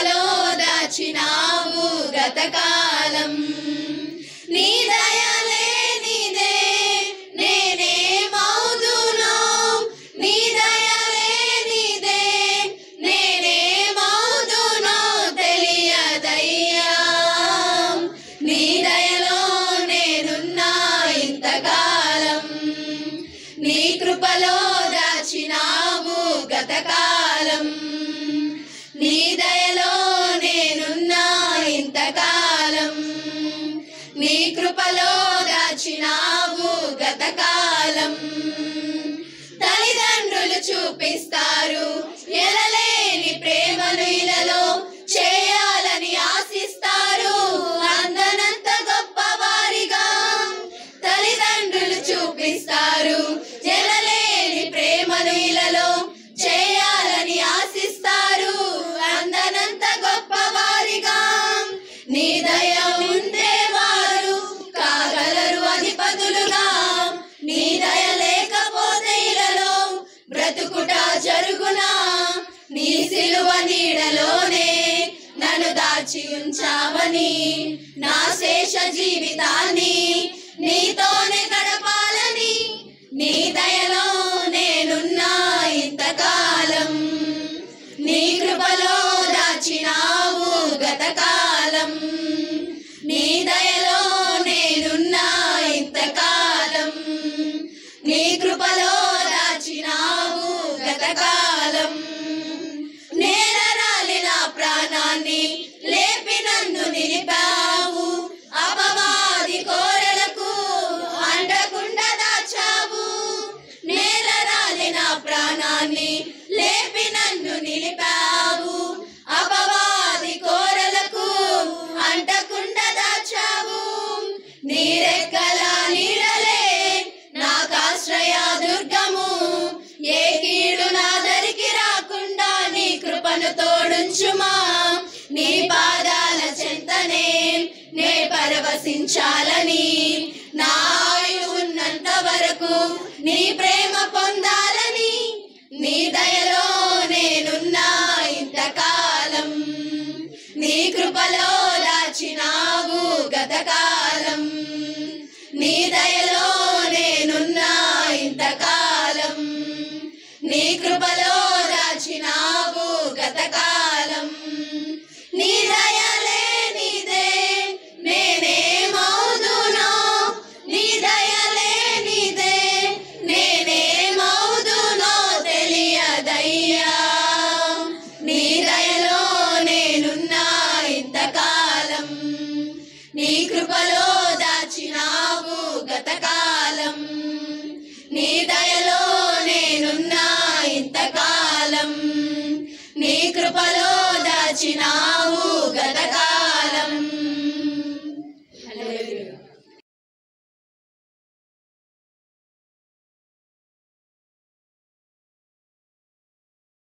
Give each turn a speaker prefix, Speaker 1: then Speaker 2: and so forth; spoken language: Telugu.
Speaker 1: కృపలో దాచినావు గతకాలం నీ దయలే నీదే నేనేమౌదునో నీ దయలే నీదే నేనేమౌదునో తెలియదయ్యా నీ దయలో నేనున్నా ఇంతకాలం నీ కృపలో దాచినావు గతకాలం నీ దయలో నేనున్నా ఇంతకాలం నీ కృపలో దాచినావు గతకాలం తల్లిదండ్రులు చూపిస్తారు ఎలలేని ప్రేమను ఇలలో చేయాలని ఆశిస్తారు అందనంత గొప్పవారిగా తల్లిదండ్రులు చూపిస్తారు ఎలలేని ప్రేమను ఇలలో చేయాలని ఆశిస్తారు అందనంత గొప్పవారిగా నీ దయ ఉంటే వారు కాగలరు అధిపతులుగా నీ దయ లేకపోతే ఇలలో బ్రతుకుట జరుగునా నీ సిలువ నీడలోనే నన్ను దాచి ఉంచావని నా శేష జీవితాన్ని నీతోనే గడపాలని నీ దయలో నేనున్నా ఇంతకాలం నీ కృపలో దాచినావు గతకాలం నీ దయలో నేనున్నా ఇంతకాలం నీ కృపలో దాచినావు గతకాలం నేలరాలిన ప్రాణాన్ని లేపి నన్ను నిలిపావు అపవాది కోరలకు అండకుండా దాచావు నేలరాలిన ప్రాణాన్ని లేపి నన్ను నిలిపావు అపవాది కోరలకు అంటకుండా దాచావు నీ రెక్కల నీడలే నాకాశ్రయ దుర్గము ఏ కీడు నా దరికి రాకుండా నీ కృపను తోడుంచుమా నీ పాదాల చెంతనే నే పరవశించాలని నా ఆయువు ఉన్నంత వరకు నీ ప్రేమ పొందాలని నీ దయలో నేనున్నా ఇంతకాలం నీ కృపలో దాచినావు గతకాలం నీ దయలో నేనున్నా ఇంతకాలం నీ కృపలో దాచినావు గతకాలం నీ దయలే నీదే నేనేమౌదునో నీ దయలే నీదే నేనేమౌదునో తెలియదయ్యా నీ దయలో నేనున్నా ఇంతకాలం నీ కృపలో దాచినావు గతకాలం నీ దయలో నేనున్నా ఇంతకాలం నీ కృపలో